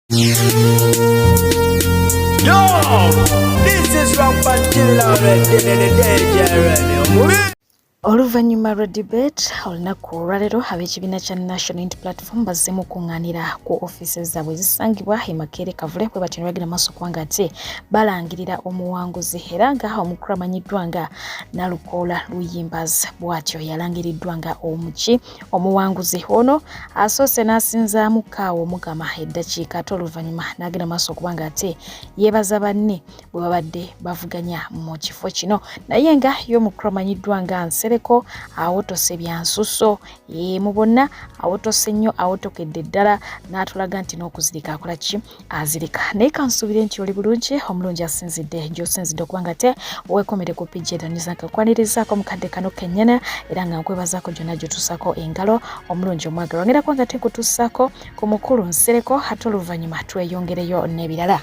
Yo, this is Rampant Killer already, the Oluvannyuma lwa debate olunaku olwaleero ab'ekibiina kya National Unity Platform bazze mu kuŋŋaanira ku ofiisi zaabwe ezisangibwa e Makerere Kavule bwe batyo ne bagenda maaso kubanga ate balangirira omuwanguzi era nga omukulu amanyiddwa nga Nalukoola Luyimbazi bw'atyo yalangiriddwa nga omuwanguzi ono asoose n'asinzaamu Kaawa Omugama eddakiika ate oluvannyuma n'agenda maaso kubanga ate yeebaza banne bwe babadde bavuganya mu kifo kino naye nga y'omukulu amanyiddwa nga Nsere ko awotose byansusso mu bonna awotose nnyo awotokedde ddala n'atulaga nti n'okuzirika akola ki azirika naye kansuubire nti oli bulungi omulungi asinzidde gy'osinzidde okubanga te weekomere ku pijjedaniza kakwanirizaako mukadde kano kennyana era nga nkwebazaako gyonna gy'otuusako engalo omulungi omwagalwa ngera kubanga te kutuusako ku mukulu Nsereko ate oluvannyuma tweyongereyo n'ebirala.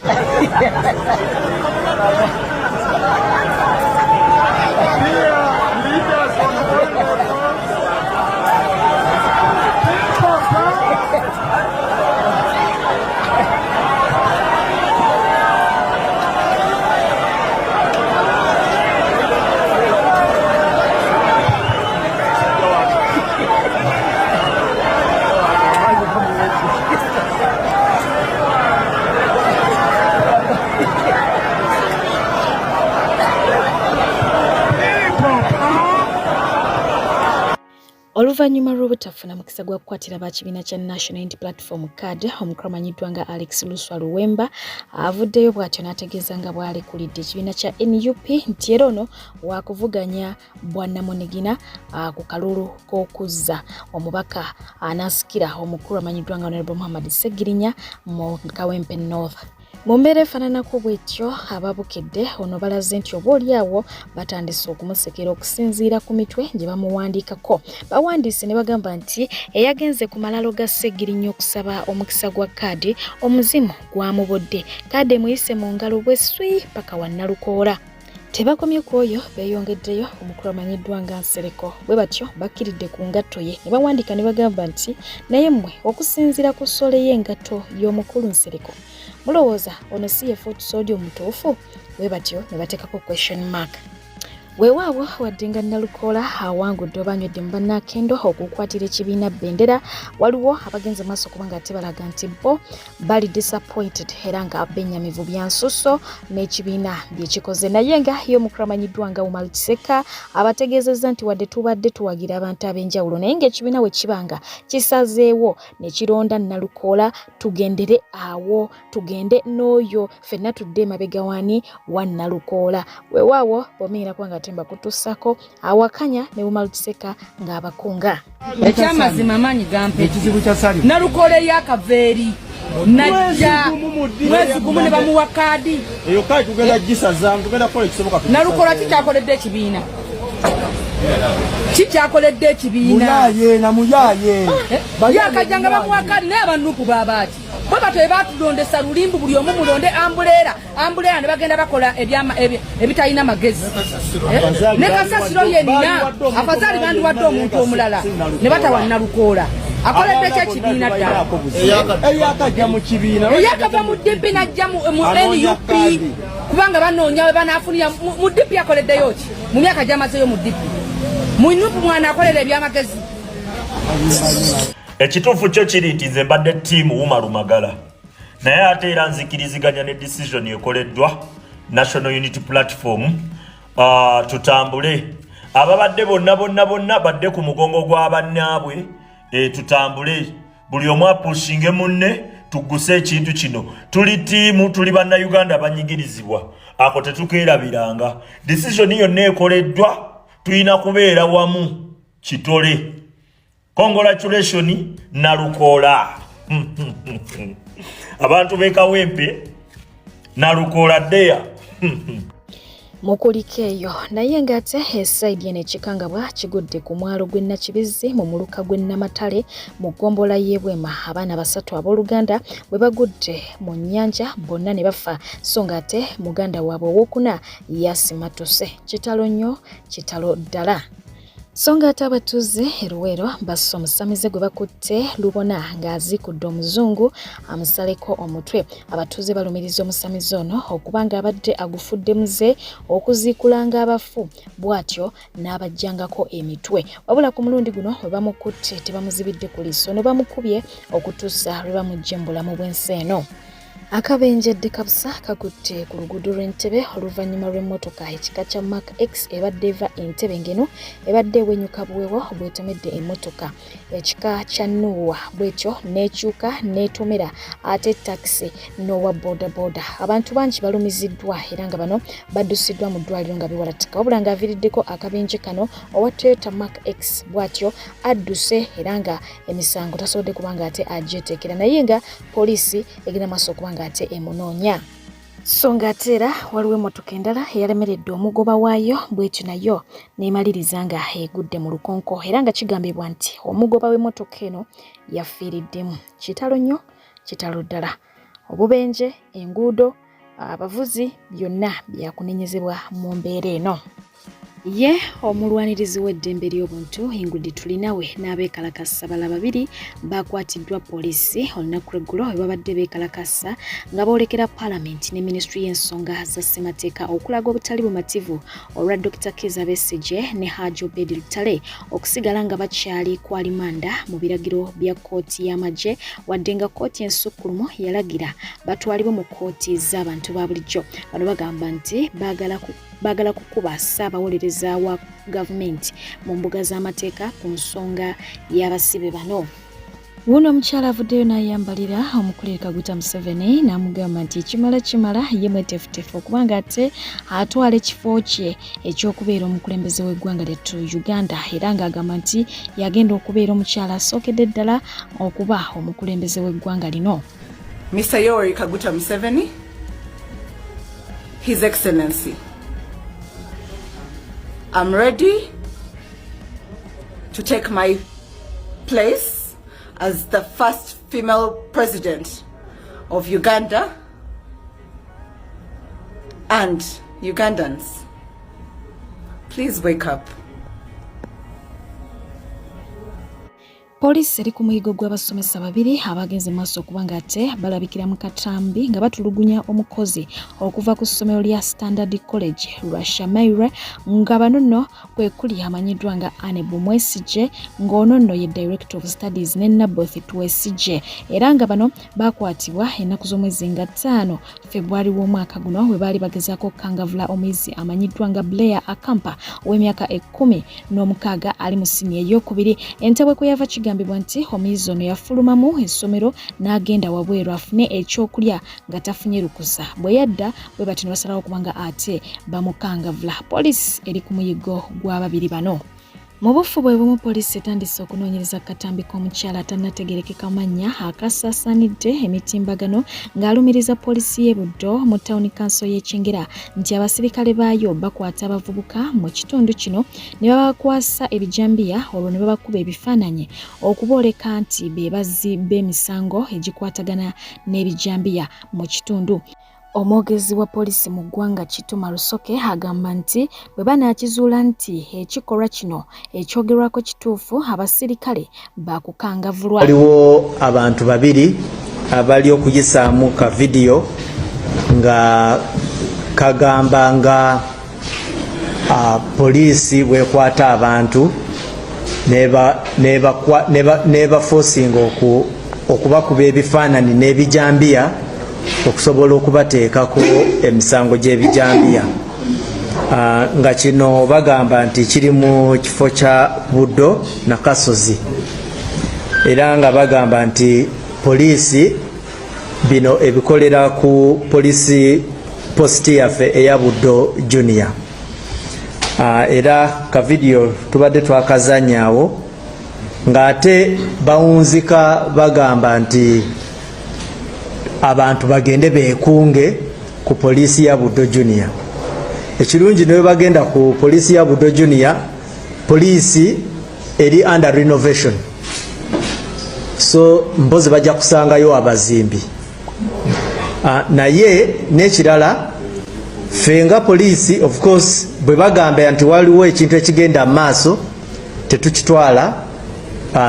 Oluvannyuma lw'obutafuna mukisa gwa kukwatira b'ekibiina kya National Unity Platform CAD omukulu amanyiddwa nga Alex Luswa Luwemba avuddeyo bw'atyo n'ategeeza nga bw'alekulidde ekibiina kya NUP nti era ono wakuvuganya Bwannamunigina ku kalulu k'okuzza omubaka anaasikira omukulu amanyiddwa nga Honorable Muhammad Ssegirinya mu Kawempe North. Mu mbeera efaananako bw'etyo ababukedde ono balaze nti obaolyawo batandise okumusekera okusinziira ku mitwe gye bamuwandiikako. Bawandiise ne bagamba nti eyagenze ku malalo ga Ssegirinya okusaba omukisa gwa kaadi omuzimu gwamubodde kaadi emuyise mu ngalo bw'esswi paka wa Nalukoola. Tebakomye ku oyo beeyongeddeyo omukulu amanyiddwa nga Nsereko bwe batyo bakkiridde ku ngatto ye ne bawandiika ne bagamba nti naye mmwe okusinziira ku ssole y'engatto y'omukulu Nsereko mulowooza ono si ye Footsodi omutuufu bwe batyo ne bateekako question mark. Weewaawo wadde nga Nalukoola awangudde oba anywedde mu bannakendo okukwatira ekibiina bbendera waliwo abagenze maaso kubanga ate balaga nti bo bali disappointed era nga bennyamivu byansusso n'ekibiina byekikoze naye nga y'omukulu amanyiddwa nga Umar Kiseka abategeezezza nti wadde tubadde tuwagira abantu ab'enjawulo naye ng'ekibiina we kibanga kisazeewo ne kironda Nalukoola tugendere awo tugende n'oyo ffenna tudde emabega wani wa Nalukoola. Weewaawo bomiira kubanga temba kutussako awakanya ne Umar Kiseka ng'abakunga. Ekyamazima amaanyi gampe Nalukoola ey'akaveeri najja mwezi gumu ne bamuwa kaadi eyo kaadi tugenda gisaza tugenda kukola ekisoboka. Nalukoola kikyakoledde ekibiina namuyaye yakajjanga bamuwa kaadi naye abanupu baabaati bwe bato batulondesa lulimbu buli omu mulonde ambuleera ne bagenda bakola ebitalina magezi ne kasasiro yenina afazaali bandiwadde omuntu omulala ne batawa Nalukoola akoledde kyekibiina ddala eyakajja mu kibiina eyakava mu DP n'ajja mu NUP kubanga banoonya we banaafunira mu DP akoleddeyo ki mu myaka gy'amazeyo mu DP mu NUP mwana akolera ebyamagezi. Ekituufu kyo kiri nti nze mbadde ttiimu Umar Magala naye ate era nzikiriziganya ne decision ekoleddwa National Unity Platform tutambule ababadde bonna badde ku mugongo gwa bannaabwe tutambule buli omu apushinge munne tugguse ekintu kino tuli ttiimu tuli bannayuganda banyigirizibwa ako tetukeerabiranga decision yonna ekoleddwa tulina kubeera wamu kitole. Congratulations Nalukoola. Abantu b'Ekawempe Nalukoola ddeya. Mukuliko eyo naye ng'ate esaidi eno ekikangabwa kigudde ku mwalo gw'e Nakibizzi mu muluka gw'e Namatale mu ggombolola y'e Bwema abaana basatu abooluganda bwe bagudde mu nnyanja bonna ne bafa so ng'ate muganda waabwe owookuna yasimatuse kitalo nnyo kitalo ddala. Songa ate abatuuze Luweero basse omusamize gwe bakutte Lubona ng'azikudde omuzungu amusaleko omutwe. Abatuuze balumiriza omusamize ono okuba ng'abadde agufudde muze okuziikulanga abafu bw'atyo n'abajjangako emitwe. Wabula ku mulundi guno we bamukutte tebamuzibidde ku liiso ne bamukubye okutuusa lwe bamuggye mu bulamu bw'ensi eno. Akabenjedde kabusa kakutte ku luguudo lw'Entebbe oluvannyuma lw'emmotoka ekika kya Mark X ebadde eva Entebbe ngeno ebadde ewenyuka buweewo bwetomedde emmotoka ekika kya Nuwa bwetyo n'ekyuka n'etomera ate takisi n'owa bodaboda. Abantu bangi balumiziddwa era nga bano baddusiddwa mu ddwaliro nga biwalatika. Wabula ng'aviiriddeko akabenje kano owa Toyota Mark X bw'atyo adduse era nga emisango tasobodde kuba nga ate agyeteekera naye nga poliisi egenda maaso okuba nga ate emunoonya. So ng'ate era waliwo emmotoka endala eyalemeredde omugoba waayo bwetyo nayo neemaliriza nga egudde mu lukonko era nga kigambibwa nti omugoba w'emmotoka eno yafiiriddemu. Kitalo nnyo, kitalo ddala. Obubenje, enguudo, abavuzi byonna byakunenyezebwa mu mbeera eno. Ye omulwanirizi w'eddembe ly'obuntu Ingrid Tulinawe n'abeekalakasa bala babiri bakwatiddwa poliisi olunaku lw'eggulo we babadde beekalakasa nga boolekera Paalamenti ne Minisitule y'Ensonga za Ssemateeka okulaga obutali bumativu olwa Dr. Kizza Besigye ne Hajji Obed Lutale okusigala nga bakyali ku alimanda mu biragiro bya kkooti y'amagye wadde nga kkooti ensukkulumu yalagira batwalibwe mu kkooti z'abantu ba bulijjo. Bano bagamba nti baagala kukuba ssaabawolereza wa gavumenti mu mbuga z'amateeka ku nsonga y'abasibe bano. Wuno omukyala avuddeyo n'ayambalira omukulira Kaguta Museveni n'amugamba nti kimala ye mweteefuteefu okuba nga ate atwala ekifo kye ekyokubeera omukulembeze w'eggwanga lyattu Uganda era ng'agamba nti yagenda okubeera omukyala asookedde ddala okuba omukulembeze w'eggwanga lino. Mr. Yoweri Kaguta Museveni, His Excellency, I'm ready to take my place as the first female president of Uganda and Ugandans. Please wake up. Poliisi eri ku muyigo gw'abasomesa babiri abagenze maaso okuba nga ate balabikira mu katambi nga batulugunya omukozi okuva ku ssomero lya Standard College lwa Shamaire nga bano nno kwe kuli amanyiddwa nga Anne Bumwesigye ng'ono nno ye Director of Studies ne Naboth Twesigye era nga bano bakwatibwa ennaku z'omwezi nga 5 February w'omwaka guno we baali bagezaako okukangavula omuyizi amanyiddwa nga Blair Akampa ow'emyaka 16 ali mu siniya ey'okubiri. Entebbe kwe yava kigambibwa nti omuyizi ono yafulumamu essomero n'agenda wabweru afune ekyokulya nga tafunye lukusa. Bwe yadda bwe bati ne basalawo okuba nga ate bamukangavula. Poliisi eri ku muyigo gw'ababiri bano. Mu bufu bwe bumu poliisi etandise okunoonyereza akatambi k'omukyala atannategerekeka mannya akasaasaanidde emitimbagano ng'alumiriza poliisi y'e Buddo mu tawuni kanso y'e Kyengera nti abasirikale baayo bakwata abavubuka mu kitundu kino ne babakwasa ebijambiya olwo ne babakuba ebifaananyi okubooleka nti be bazzi b'emisango egikwatagana n'ebijambiya mu kitundu. Omwogezi wa poliisi mu ggwanga Kituma Lusoke agamba nti bwe banaakizuula nti ekikolwa kino ekyogerwako kituufu abasirikale bakukangavulwa. Waliwo abantu babiri abali okuyisaamu ka vidiyo nga kagamba nga poliisi bwekwata abantu nebafosinga okubakuba ebifaananyi n'ebijambiya okusobola okubateekako emisango gy'ebijambiya nga kino bagamba nti kiri mu kifo kya Buddo na Kasozi era nga bagamba nti poliisi bino ebikolera ku poliisi positi yaffe eya Buddo Junior era ka vidiyo tubadde twakazanyaawo ng'ate bawunzika bagamba nti abantu bagende beekunge ku poliisi ya Buddo Junior. Ekirungi ne bagenda ku poliisi ya Buddo Junior, poliisi eri under renovation, so mpozi bajja kusangayo abazimbi naye n'ekirala fenga poliisi of course bwe bagamba nti waliwo ekintu ekigenda maaso tetukitwala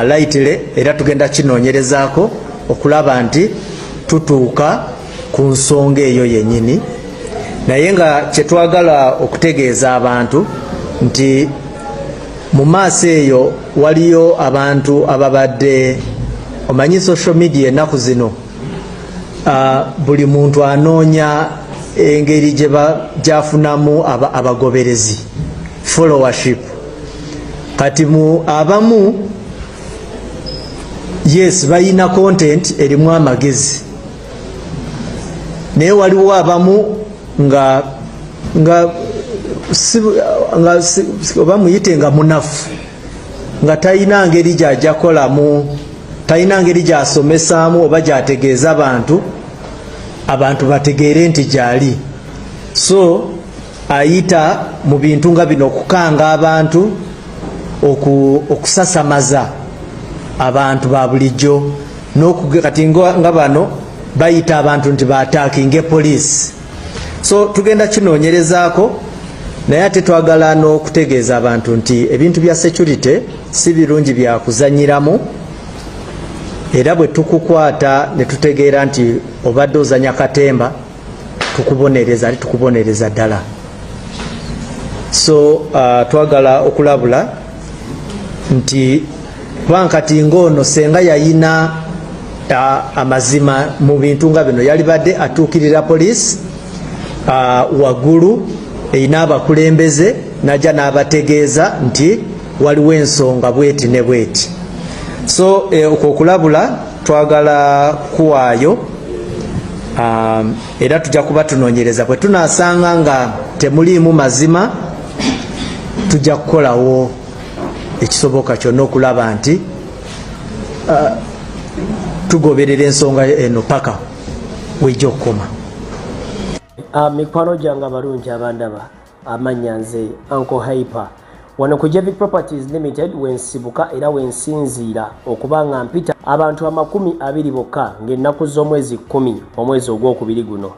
lightly era tugenda kinoonyerezaako okulaba nti tutuuka ku nsonga eyo yennyini, naye nga kyetwagala okutegeeza abantu nti mu maaso eyo waliyo abantu ababadde, omanyi social media ennaku zino buli muntu anoonya engeri gyafunamu abagoberezi, followership. Kati mu abamu yes bayina content erimu amagezi, naye waliwo abamu nga oba muyite nga munafu, nga talina ngeri gy'ajja kolamu, talina ngeri gy'asomesaamu oba gy'ategeeza abantu bategeere nti gy'ali. So ayita mu bintu nga bino okukanga abantu, okusasamaza abantu ba bulijjo, kati nga bano bayita abantu nti bataakinge poliisi. So tugenda kinoonyerezaako, naye ate twagala n'okutegeeza abantu nti ebintu bya security si birungi bya kuzanyiramu, era bwe tukukwata ne tutegeera nti obadde ozanya katemba tukubonereza ddala. So twagala okulabula nti wankati ng'ono senga yayina amazima mu bintu nga bino, yali badde atuukirira poliisi waggulu, erina abakulembeze, najja n'abategeeza nti waliwo ensonga bweti ne bweti. So okwokulabula twagala kuwaayo, era tujja kuba tunoonyereza. Bwe tunaasanga nga temuliimu mazima, tujja kukolawo ekisoboka kyonna okulaba nti tugoberera ensonga eno paka wejja okukoma. Mikwano gyange abalungi abandaba, amannya nze Uncle Hyper wano ku Jevic Properties Limited, wensibuka era wensinziira okuba nga mpita abantu 20 bokka ng'ennaku z'omwezi 10 omwezi ogwokubiri guno.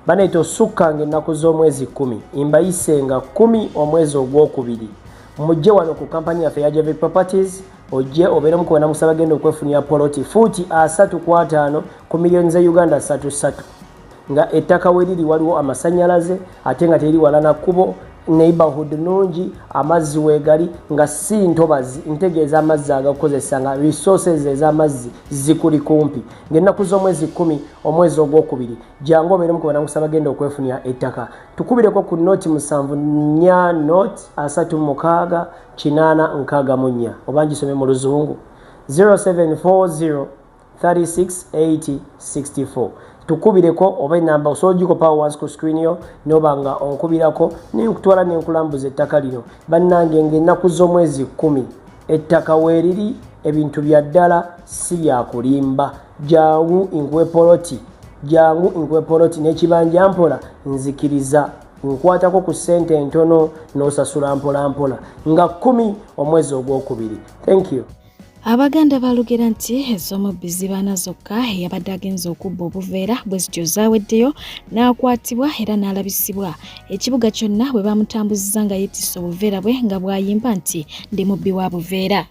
Baneeta osukka ng'ennaku z'omwezi 10 imbayise nga 10 omwezi ogwokubiri. Mujje wano ku kampani yaffe ya Jevic Properties, ojje obeera mukuwena musabagenda okwefunira poloti fuuti 3.5 ku millioni za Uganda 33, nga ettaka weriri waliwo amasannyalaze ate nga teri wala na kkubo, neighborhood nungi, amazzi wegali nga si ntobazi, ntegeeza amazzi agakozesa nga resources ez'amazzi zikuli kumpi. Ng'ennaku z'omwezi 10 omwezi ogwokubiri, jangu obeere mukuwena musabagenda okwefunira ettaka. Tukubireko ku noti 74 noti 36 864 oba ngisome mu luzungu 0740 3680 64. Tukubireko oba enamba osojiko power once ku screen yo noba nga onkubirako nenkutwala nenkulambuza ettaka lino. Bannange ng'ennaku z'omwezi 10 ettaka weeriri, ebintu bya ddala si bya kulimba. Jangu inkuwe poloti n'ekibanja mpola nzikiriza, nkwatako ku ssente entono n'osasula mpola mpola, nga 10 omwezi ogwokubiri. Thank you. Abaganda balugera nti ez'omubbi zibaana zokka eyabadde agenza okubba obuveera bwe zityo zaaweddeyo n'akwatibwa era n'alabisibwa. Ekibuga kyonna bwe bamutambuziza nga yeetisse obuveera bwe nga bw'ayimba nti ndi mubbi wa buveera.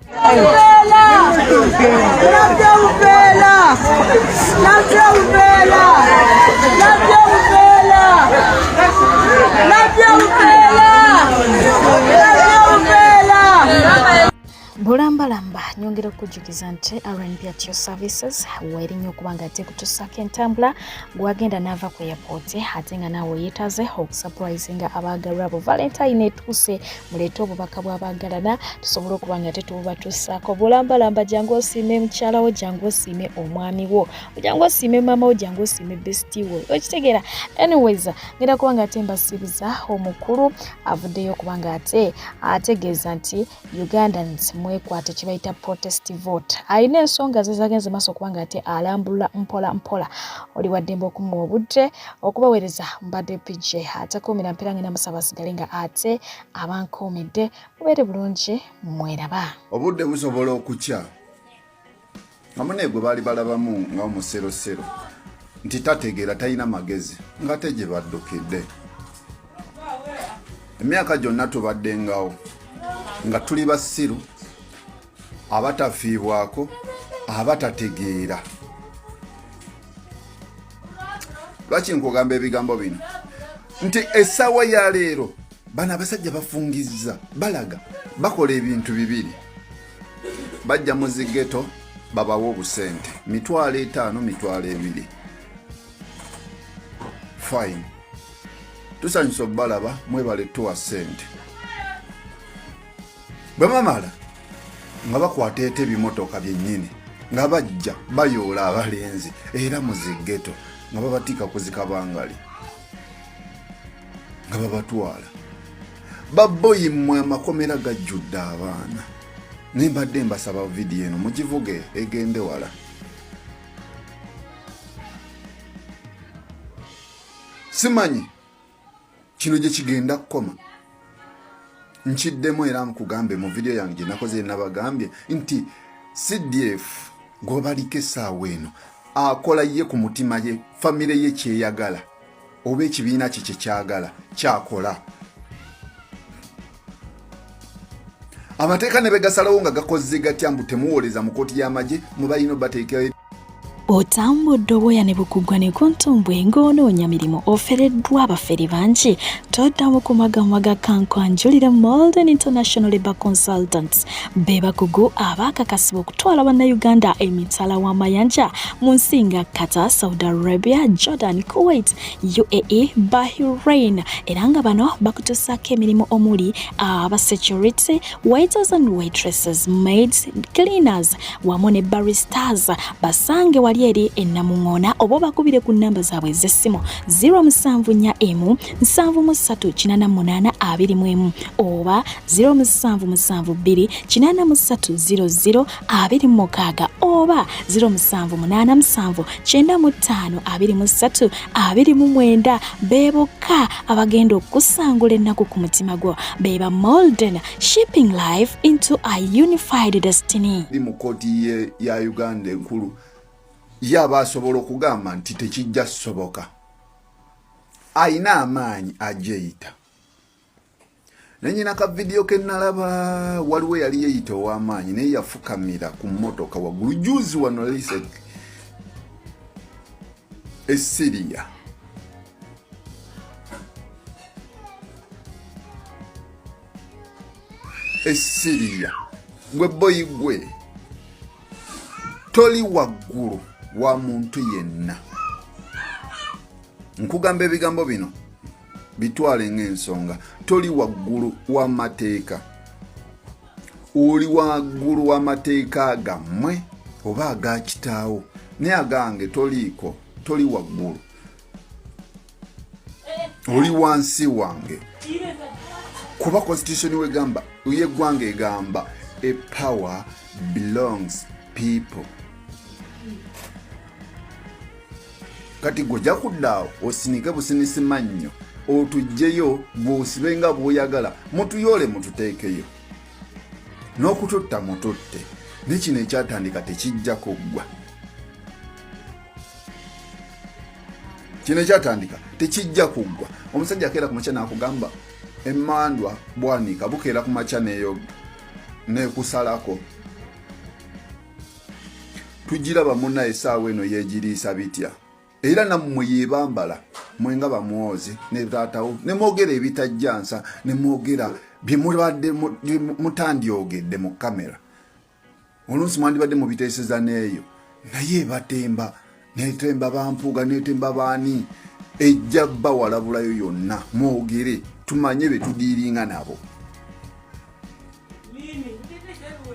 Bulambalamba nyongera okujjukiza nti R&B at your services weerinnya okuba nga ate kutuusako entambula gwagenda n'ava ku airport ate nga naawe yeetaze okusurprisinga abaagalwa abo. Valentine etuuse, muleete obubaka bw'abaagalana tusobole okuba nga tetububatuusaako. Bulambalamba jangu osiime mukyala wo, jangu osiime omwami wo, jangu osiime maama wo, jangu osiime bestie wo. Okitegeera? Anyways, ngenda kuba nga ate mbasiibuza omukulu avuddeyo okuba nga ate ategeeza nti Ugandans mwekwate kibayita protest vote. Alina ensonga ze zagenze maaso okuba nga ate alambula mpola mpola. Oli waddembe okumuwa obudde okubaweereza mbadde PJ ate kuumira mpeera ngenda musaba asigale nga ate abankuumidde. Mubeere bulungi, mweraba. Obudde busobola okukya amune gwe baali balabamu nga omuserosero nti tategeera talina magezi nga te gye baddukidde. Emyaka gyonna tubaddengawo nga tuli basiru abatafiibwako abatategeera. Lwaki nkugamba ebigambo bino nti essaawa ya leero bano abasajja bafungizza balaga bakola ebintu bibiri. Bajja mu zigeto babawa obusente $50, $200. Fine, tusanyusa balaba mwebale tuwa sente. Bwe bamala nga bakwata ebimotoka byennyini nga bajja bayoola abalenzi era mu zigeto nga babatika kuzikabangali nga babatwala. Baboyi mmwe amakomera gajjudde abaana. Nimbadde mbasaba vidiyo eno mugivuge egende wala. Simanyi kino gye kigenda kukoma. Nkiddemu era mukugambe mu vidiyo yange gye nakoze nabagambye nti CDF gwobalika essaawa eno akola ye ku mutima ye famire ye kyeyagala oba ekibiina kye kyekyagala kyakola. Amateeka ne begasalawo nga gakoze gatya mbu temuwoleza mu kooti y'amagye mubalina bateekayo. Otambudde obwoya ne bukugwa ne kontombwe ng'onoonya mirimu ofereddwa abafere bangi toddamu kumagamwa ga kankwanjulira Malden International Labour Consultants be bakugu abaakakasibwa okutwala bannayuganda emitala w'amayanja mu nsi nga Qatar, Saudi Arabia, Jordan, Kuwait, UAE, Bahrain era nga bano bakutusaako emirimu omuli security, waiters and waitresses, maids, cleaners wamu ne baristas. Basange wali eri ennamuŋŋoona oba bakubire ku nnamba zaabwe ez'essimu 074 738 21 oba 0772 83 00 oba 0787 95 23 29 bebokka abagenda okusangula ennaku ku mutima gwo. Beba Malden, shipping life into a unified destiny. Mu kooti ya Uganda enkulu yaba asobola okugamba nti tekijja soboka. Ayina amaanyi ajeyita. Nenyina ka video ke nalaba waliwo yali yeyita ow'amaanyi naye yafukamira ku mmotoka waggulu juzi wano lise Syria. Syria gwe boyi gwe toli waggulu wa muntu yenna. Nkugamba ebigambo bino bitwale ng'ensonga. Toli waggulu w'amateeka, oli waggulu w'amateeka gammwe oba aga kitaawo naye agange toliiko, toli waggulu, oli wansi wange. Kuba constitution wegamba yeggwanga egamba a power belongs people. Kati gojja kuddaawo osinike businisi mannyo otujjeyo bw'osibenga bw'oyagala mutuyole mututeekeyo n'okututta mututte. Ne kino ekyatandika tekijja kuggwa. Kino ekyatandika tekijja kuggwa. Omusajja akeera ku makya n'akugamba emmandwa bwanika bukeera ku makya neyo nekusalako. Tugiraba munna essaawa eno yeegiriisa bitya. Era nammwe yeebambala mwenga bamuwozi ne taatawo ne mwogera ebitajjansa ne mwogera bye mubadde mutandyogedde mu kamera. Oluusi mwandibadde mubiteeseza neeyo naye batemba netemba bampuuga netemba baani ejja bba walabulayo yonna mwogere tumanye be tudiiringa nabo.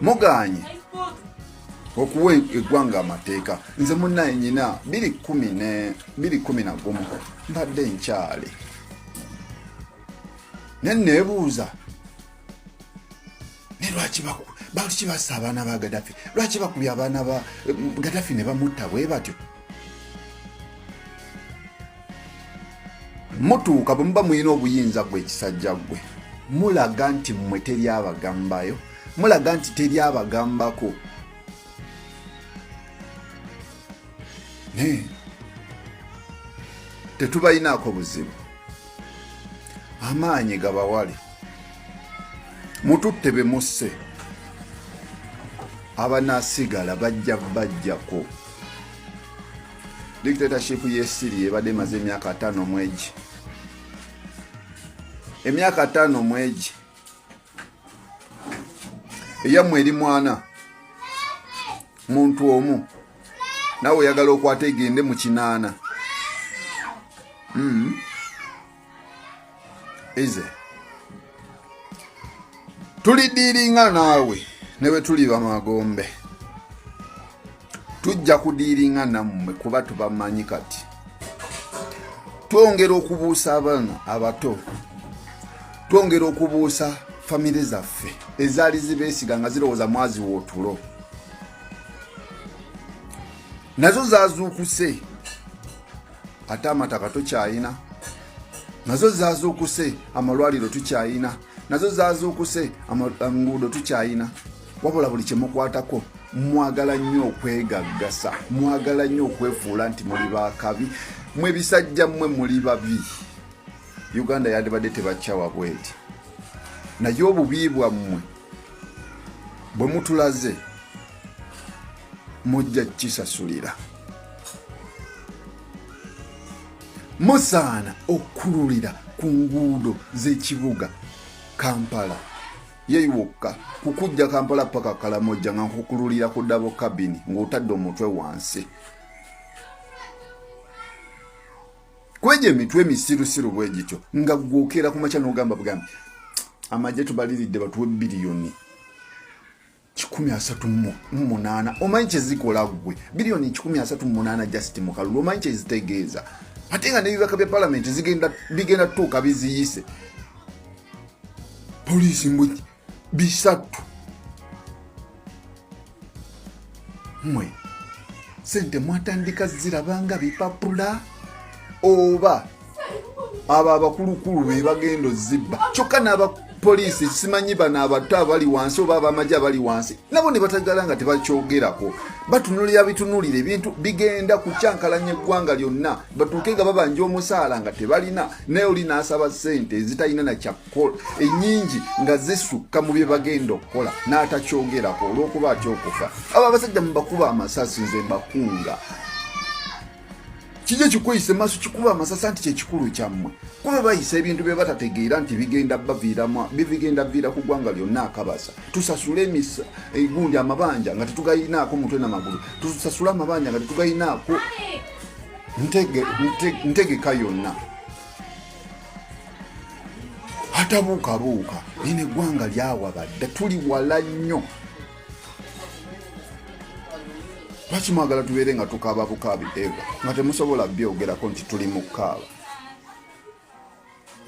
Muganye okuwa eggwanga amateeka. Nze munnaye nyina 2011 mbadde nkyale neneebuuza ne lwaki bassa abaana ba Gaddafi, lwaki bakubya abaana ba Gaddafi ne bamutta bwe batyo. Mutuuka bwe muba mulina obuyinza gwe ekisajja gwe mulaga nti mmwe teri abagambayo, mulaga nti teri abagambako. Tetubayinaako buzibu, amaanyi gabawale mututte be musse abanasigala bajjako dictatorship y'essiri ebadde emaze emyaka 5 mwegi emyaka 5 mwegi eyammwe eri mwana muntu omu nawe oyagala okwata egende mu 8 ize tulidiringa nawe newe tuli bamagombe tujja kudiringa nammwe kuba tubamanyi kati twongera okubuusa abaana abato twongera okubuusa famire zaffe ezaali zibeesiga nga zirowooza mwazi wootulo nazo zaazuukuse ate amataka tokyayina nazo zaazuukuse amalwaliro tukyayina nazo zaazuukuse nguudo tukyayina wabula buli kyemukwatako mwagala nnyo okwegaggasa mwagala nnyo okwefuula nti muli bakabi mwe bisajja mmwe muli babi Uganda yandibadde tebakyawa bweti naye obubi bwammwe bwe mutulaze mujja kisasulira musaana okululira ku nguudo z'ekibuga Kampala yeyiwokka kukujja Kampala paka Kalamoja nga nkukululira ku dabo kabini ng'otadde omutwe wansi kweje mitwe misirusiru bwegityo nga gwokera ku macha n'ogamba bugambi amajje tubaliridde batuwe biliyoni 138 omanyi kyezikola gwe biliyoni 138 just mu kalulu omanyi kyezitegeeza ate nga n'ebibaka bya palamenti bigenda tuuka biziyise polisi mbwe bisatu mwe sente mwatandika zirabanga bipapula oba aba abakulukulu be bagendo zibba kyokka n'abapoliisi simanyi bano abato abali wansi oba abamagye abali wansi nabo ne batagala nga tebakyogerako batunulira bitunulire ebintu bigenda kukyankalanya eggwanga lyonna batuuke nga babanja omusaala nga tebalina naye oli n'asaba ssente ezitalina nakyakukola ennyingi nga zisukka mu bye bagenda okukola n'atakyogerako olw'okuba atyokufa abo abasajja mubakuba amasasi nze mbakunga kijje kikweyise maaso kikuba amasasa nti kyekikulu kyammwe kuba bayisa ebintu bye batategeera nti bigenda viira ku ggwanga lyonna akabasa tusasule emisa egundi amabanja nga tetugayinaako mutwe n'amagulu tusasule amabanja nga tetugayinaako ntegeka yonna atabuukabuuka ine eggwanga lyawa badde tuli wala nnyo lwaki mwagala tubeere nga tukaaba bukaabi eva nga temusobola byogerako nti tuli mu kukaaba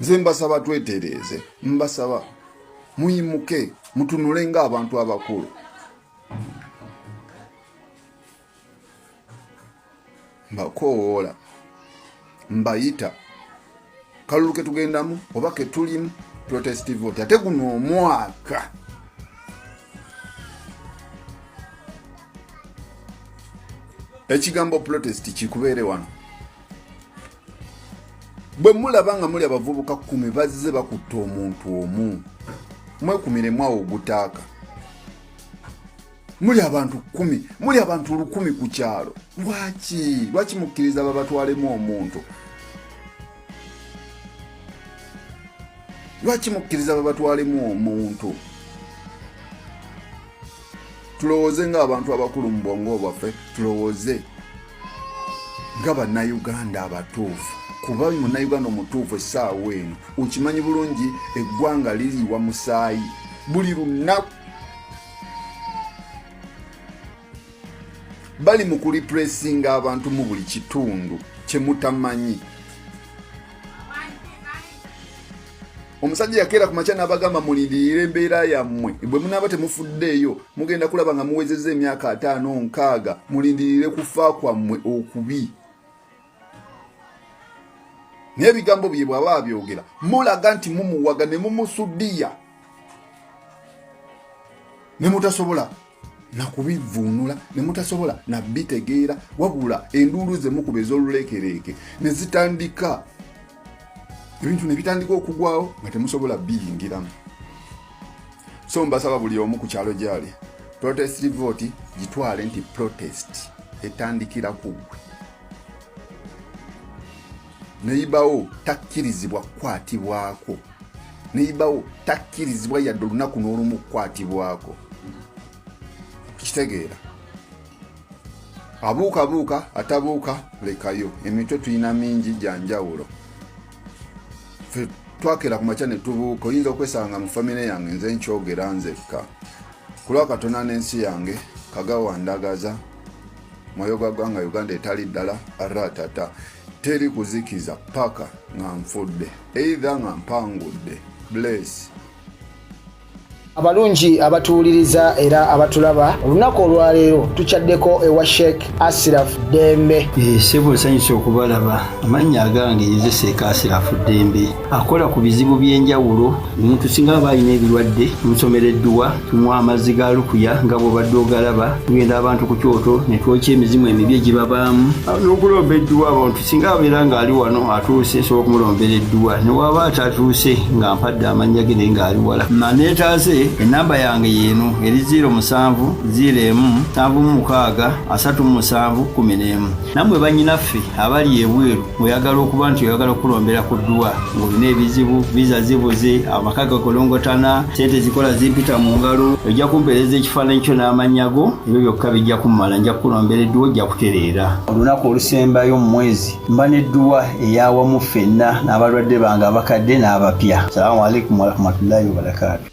nze mbasaba twetereeze mbasaba muyimuke mutunule ng'abantu abakulu mbakoola mbayita kalulu ke tugendamu oba ke tulimu protest vote ate guno omwaka ekigambo protest kikubeere wano bwe mulaba nga muli abavubuka 10 bazze bakutta omuntu omu mwekumiremu awo ogutaaka muli abantu 10 muli abantu 1000 ku kyalo lwaki mukkiriza babatwalemu omuntu lwaki mukkiriza babatwalemu omuntu tulowooze ng'abantu abakulu mu bwongo bwaffe tulowooze nga bannayuganda abatuufu kuba munnayuganda omutuufu essaawa eno okimanyi bulungi eggwanga liriwa musaayi buli lunaku bali mu kulipuresinga abantu mu buli kitundu kyemutamanyi omusajja yakeera ku makya n'abagamba mulindirire embeera yammwe bwe munaaba temufuddeeyo mugenda kulaba nga muwezezza emyaka 5-6 mulindirire kufa kwammwe okubi naye ebigambo bye bw'aba abyogera mulaga nti mumuwaga ne mumusudiya ne mutasobola nakubivuunula ne mutasobola nabitegeera wabula enduulu ze mukuba ez'oluleekereeke ne zitandika ebintu ne bitandika okugwawo nga temusobola biyingiramu so mbasaba buli omu ku kyalo gyali protest vote gitwale nti protest etandikira kugwe neibawo takkirizibwa kukwatibwako neibawo takkirizibwa yadde olunaku n'olumu kukwatibwako kitegeera abuukabuuka atabuuka lekayo emitwe tulina mingi janjawulo fe twakera ku makya ne tubuuka oyinza okwesanga mu famire yange nze nkyogera nzekka kulwa katona n'ensi yange kagawandagaza mwoyo gwa ggwanga Uganda etali ddala aratata teri kuzikiza paka nga nfudde either nga mpangudde bless abalungi abatuwuliriza era abatulaba olunaku olwaleero tukyaddeko ewa Sheikh Ashraf Dembe. Sebo nsanyusa okubalaba. Amannya agange nze Sheikh Ashraf Dembe akola ku bizibu by'enjawulo. Omuntu singa aba alina ebirwadde musomereddwa tunywa amazzi ga lukuya nga bw'obadde ogalaba tugenda abantu ku kyoto ne twokya emizimu emibi egibabaamu n'okulomba edduwa abantu singa abeera ng'ali wano atuuse nsobola okumulombera edduwa ne waba atatuuse nga mpadde amannya ge naye ng'ali wala naneetaase enamba yange yeno eri 0707363711 namwe bannyinaffe abali ebweru oyagala okuba nti oyagala okulombera ku dduwa ng'olina ebizibu viza zibuze amaka gakolongotana sente zikola zimpita mu ngalo ojja kumpeereza ekifaananyi kyo n'amanyago ebyo byokka bijja kummala nja kulombera edduwa ojja kutereera olunaku olusembayo mu mwezi mba n'edduwa eyawamu ffenna n'abalwadde bange abakadde n'abapya. Salaamu alaikum warahmatullahi wabarakatuh.